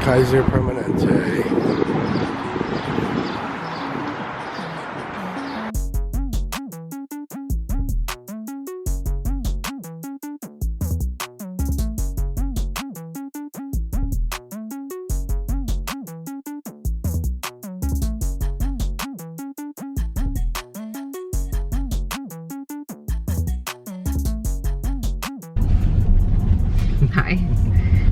Kaiser Permanente. Hi.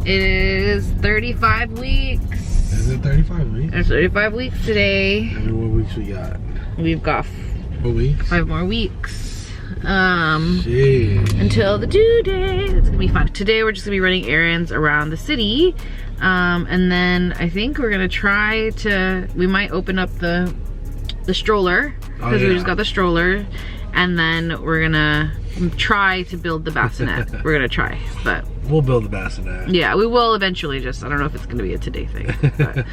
It is 35 weeks. Is it 35 weeks? It's 35 weeks today. How many more weeks we got? We've got 4 weeks? 5 more weeks. Jeez. Until the due date. It's gonna be fun. Today we're just gonna be running errands around the city. And then I think we're gonna try to, we might open up the stroller. Because we just got the stroller. And then we're gonna try to build the bassinet. We're gonna try, but we'll build the bassinet. Yeah, we will eventually. Just I don't know if it's gonna be a today thing. But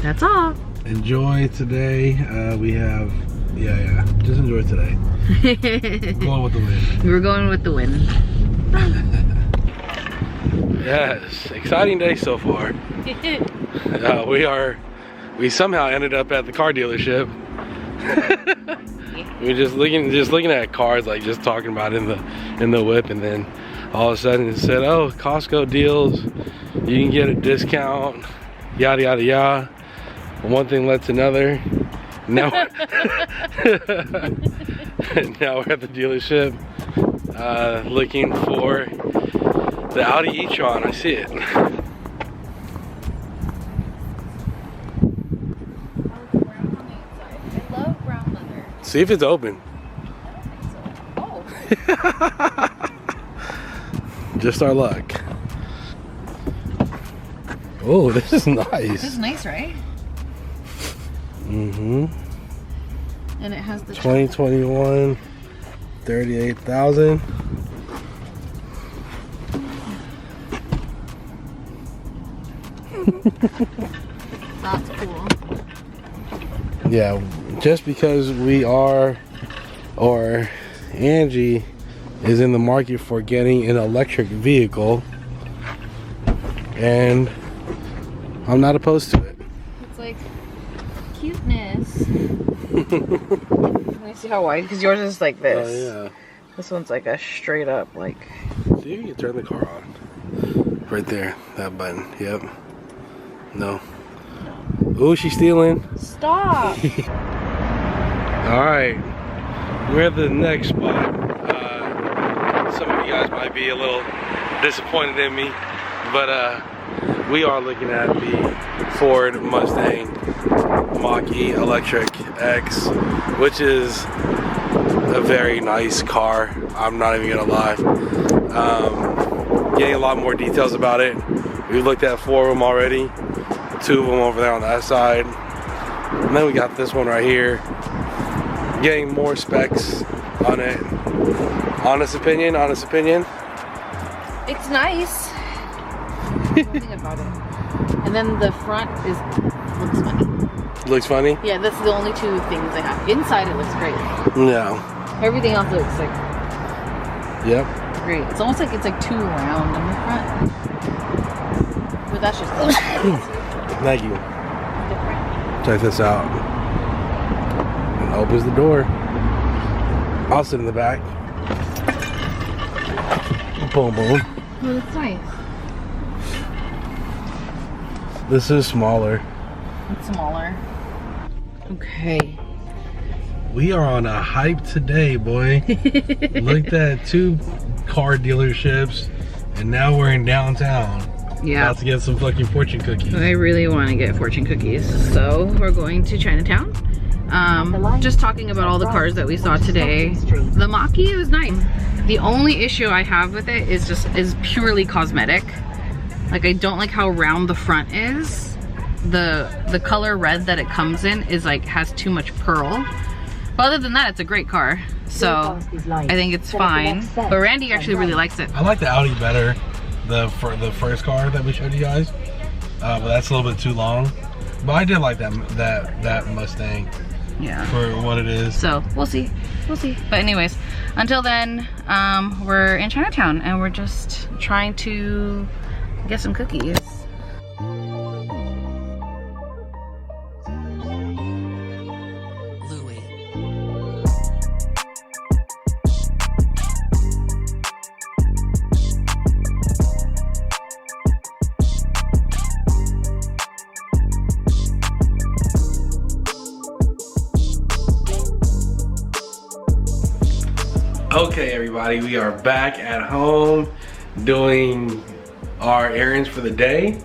that's all. Enjoy today. We have just enjoy today. Going with the wind. We're going with the wind. Yes, exciting day so far. We somehow ended up at the car dealership. We were just looking at cars, like just talking about it in the whip, and then all of a sudden it said, "Oh, Costco deals, you can get a discount, yada yada yada." One thing led to another. Now, now we're at the dealership looking for the Audi e-tron. I see it. See if it's open. I don't think so. Oh. Just our luck. Oh, this is nice. This is nice, right? Mm-hmm. And it has the 2021, 38,000. That's cool. Yeah, just because we are, or Angie is in the market for getting an electric vehicle, and I'm not opposed to it. It's like cuteness. Let me see how wide, because yours is like this. Oh yeah. This one's like a straight up like. See, you can turn the car on. Right there, that button. Yep. No. Ooh, she's stealing. Stop. Alright, we're at the next spot. Some of you guys might be a little disappointed in me, but we are looking at the Ford Mustang Mach-E Electric X, which is a very nice car. I'm not even gonna lie. Getting a lot more details about it. We've looked at 4 of them already. 2 of them over there on that side, and then we got this one right here. Getting more specs on it. Honest opinion. It's nice. Nothing about it. And then the front looks funny. Looks funny? Yeah, that's the only 2 things I have. Inside it looks great. Yeah. Everything else looks like great. It's almost like it's like too round on the front. But that's just Thank you. Check this out. And opens the door. I'll sit in the back. Boom, boom. Oh, that's nice. This is smaller. It's smaller. Okay. We are on a hype today, boy. Looked at 2 car dealerships, and now we're in downtown. Yeah. About to get some fucking fortune cookies. I really want to get fortune cookies. So we're going to Chinatown. Just talking about all the cars that we saw today. The Mach-E was nice. The only issue I have with it is purely cosmetic. Like, I don't like how round the front is. The color red that it comes in is like has too much pearl. But other than that, it's a great car. So I think it's fine. But Randy actually really likes it. I like the Audi better. The first car that we showed you guys, but that's a little bit too long. But I did like that Mustang. Yeah. For what it is. So we'll see. But anyways, until then, we're in Chinatown and we're just trying to get some cookies. Okay, everybody, we are back at home doing our errands for the day.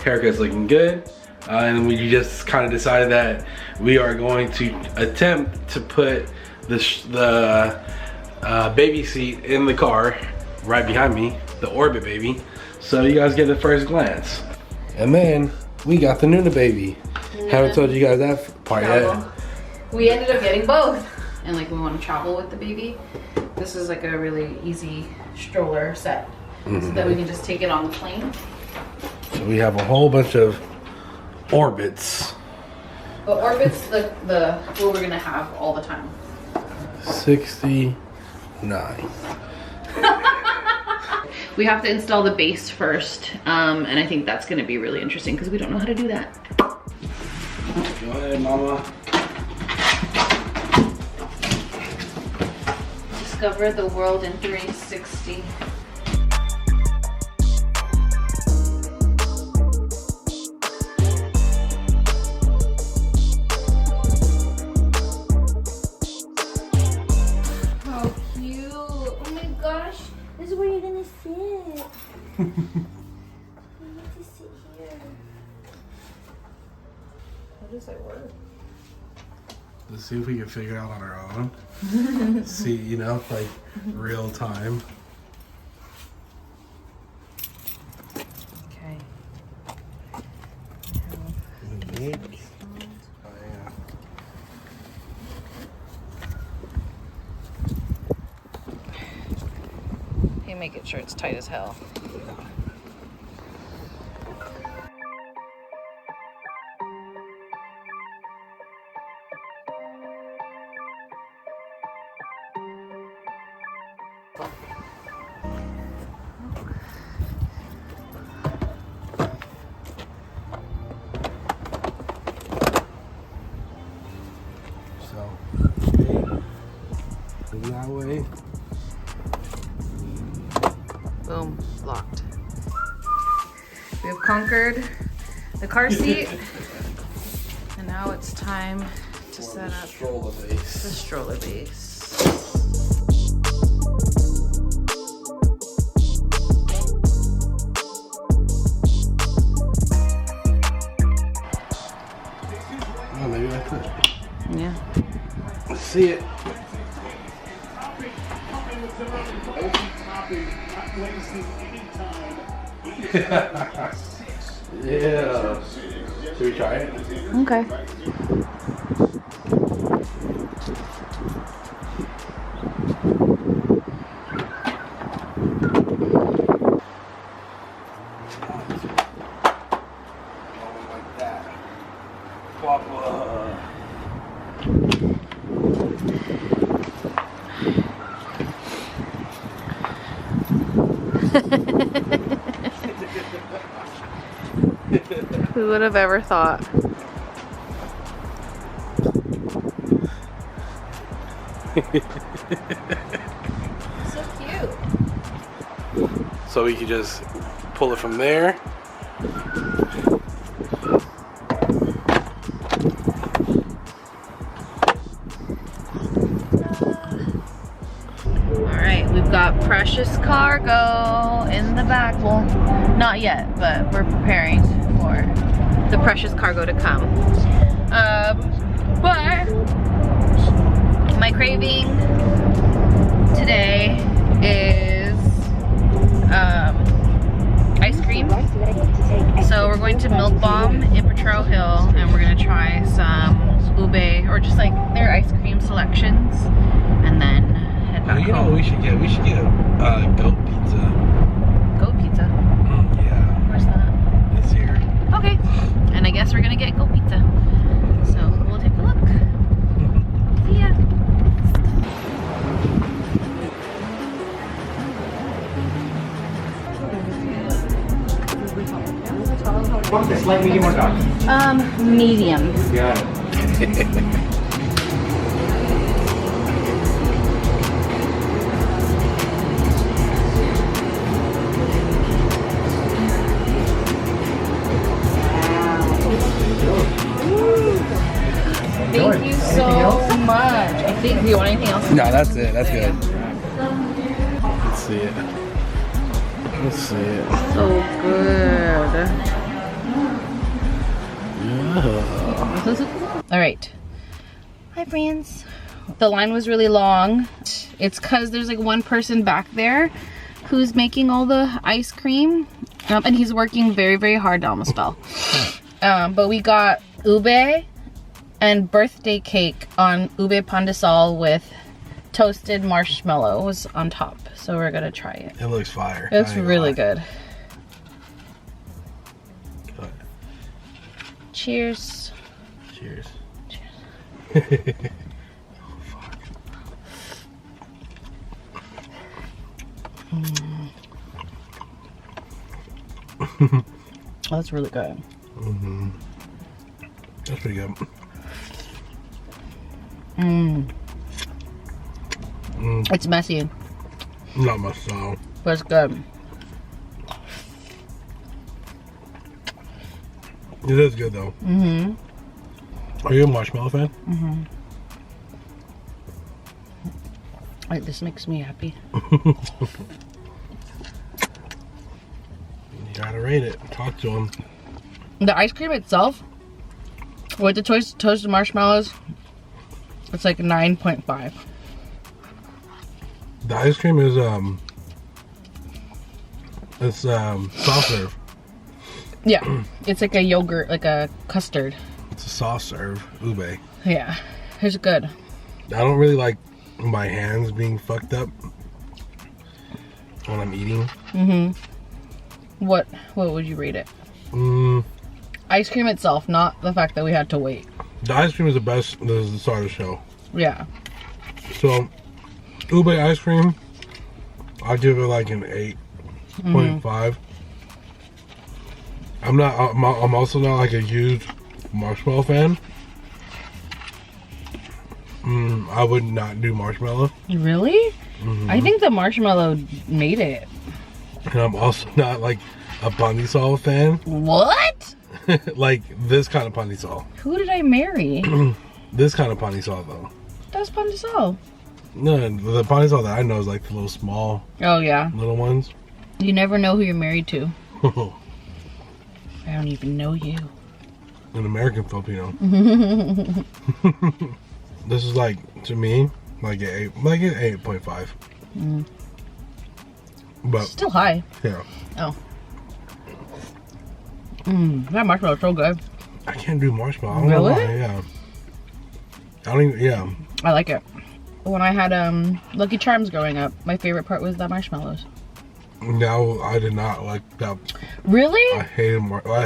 Haircut's looking good. And we just kind of decided that we are going to attempt to put the baby seat in the car right behind me, the Orbit Baby, so you guys get the first glance. And then we got the Nuna Baby. Haven't told you guys that part yet. We ended up getting both. And like we want to travel with the baby. This is like a really easy stroller set. So that we can just take it on the plane. So we have a whole bunch of Orbits. But Orbit's the what we're gonna have all the time. 69. We have to install the base first, and I think that's gonna be really interesting because we don't know how to do that. Go ahead, mama. Discover the world in 360. How cute. Oh my gosh. This is where you're gonna sit. You get to sit here. How does that work? Let's see if we can figure it out on our own. See, you know, like real time. Okay. Oh, yeah. Hey, making sure it's tight as hell. So, that way. Boom, locked. We have conquered the car seat, and now it's time to set up Stroller base. the stroller base. Oh, maybe that's it. Yeah. Let's see it. Yeah. Should we try it? Okay. Like that. Papa. Who would have ever thought? So cute. So we could just pull it from there. Alright, we've got precious cargo in the back. Well, not yet, but we're preparing for the precious cargo to come. But my craving today is ice cream. So we're going to Milkbomb in Potrero Hill, and we're gonna try some ube or just like their ice cream selections, and then head back You know home. what we should get? We should get goat pizza. Goat pizza. Yeah, Where's that? it's here. Okay. And I guess we're gonna get goat pizza. So we'll take a look. See ya. What's this, light, medium, or dark? Medium. Got it. Thank you so much. I think, do you want anything else? No, that's it. That's good. see it. Let's see it. So good. Yeah. All right. Hi, friends. The line was really long. It's because there's like one person back there who's making all the ice cream. And he's working very, very hard. I almost fell. But we got ube and birthday cake on ube pan de sal with toasted marshmallows on top. So we're gonna try it. It looks fire. It looks really good. Cheers. Cheers. Oh, that's really good. Mm-hmm. That's pretty good. It's messy, Not much so. but it's good. It is good though. Mm-hmm. Are you a marshmallow fan? Mm-hmm. Like, this makes me happy. You gotta rate it. Talk to him. The ice cream itself, with the toasted marshmallows, it's like 9.5. The ice cream is it's soft serve. Yeah, it's like a yogurt, like a custard. It's a soft serve ube. Yeah, it's good. I don't really like my hands being fucked up when I'm eating. Mm-hmm. What would you rate it? Ice Ice cream itself, not the fact that we had to wait. The ice cream is the best. This is the start of the show. Yeah. So, ube ice cream, I'll give it like an 8.5. I'm also not like a huge marshmallow fan. I would not do marshmallow. Really? I think the marshmallow made it. And I'm also not like a panisal fan. What? Like this kind of panisal. Who did I marry? This kind of panisal though. That's pan de sal. No, the panisal that I know is like the little small Oh yeah. little ones. You never know who you're married to. I don't even know you. An American Filipino. This is like, to me, like an 8.5. But Still high. yeah, Oh. That marshmallow is so good. I can't do marshmallow. I don't know Really? why, yeah. I don't even, yeah. I like it. When I had Lucky Charms growing up, my favorite part was the marshmallows. No, I did not like that. Really? I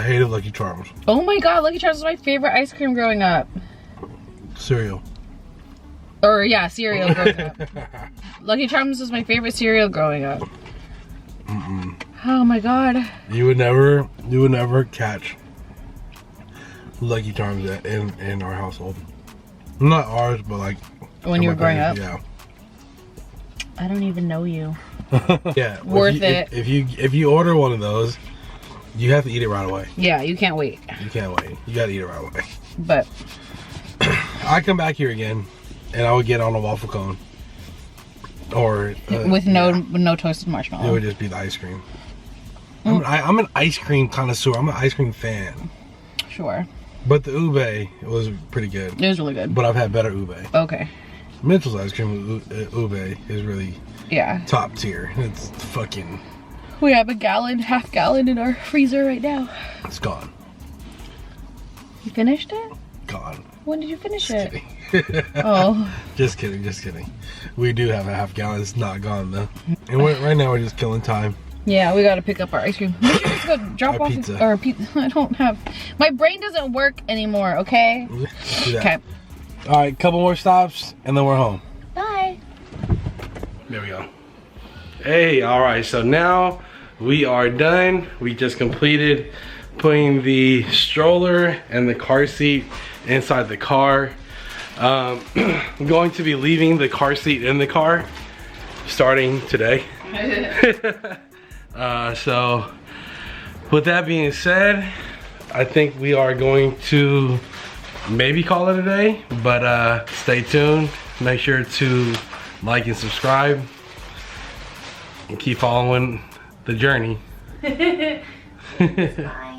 hated Lucky Charms. Oh my god, Lucky Charms was my favorite ice cream growing up. Cereal. Or yeah, cereal growing up. Lucky Charms was my favorite cereal growing up. Oh my god. You would never catch Lucky Charms in our household. Not ours, but like When you were growing up? Yeah. I don't even know you. Yeah. Worth it. If you order one of those, you have to eat it right away. Yeah, you can't wait. You can't wait. You gotta eat it right away. But I come back here again, and I would get on a waffle cone, or with no toasted it marshmallow. would just be the ice cream. I'm an ice cream connoisseur. I'm an ice cream fan. Sure. But the ube was pretty good. It was really good. But I've had better ube. Okay. Mitchell's ice cream with ube is really Yeah. top tier. It's fucking. We have a half gallon in our freezer right now. It's gone. You finished it? Gone. When did you finish it? Kidding. Oh. Just kidding. Just kidding. We do have a half gallon. It's not gone though. And right now we're just killing time. Yeah, we gotta pick up our ice cream. Let's go drop Our off pizza. our pizza. I don't have. My brain doesn't work anymore. Okay. Do that. Okay. All right, couple more stops and then we're home. Bye. There we go. Hey, all right. So now we are done. We just completed putting the stroller and the car seat inside the car. I'm going to be leaving the car seat in the car starting today. So with that being said, I think we are going to maybe call it a day, but stay tuned. Make sure to like and subscribe. and keep following the journey. Fine.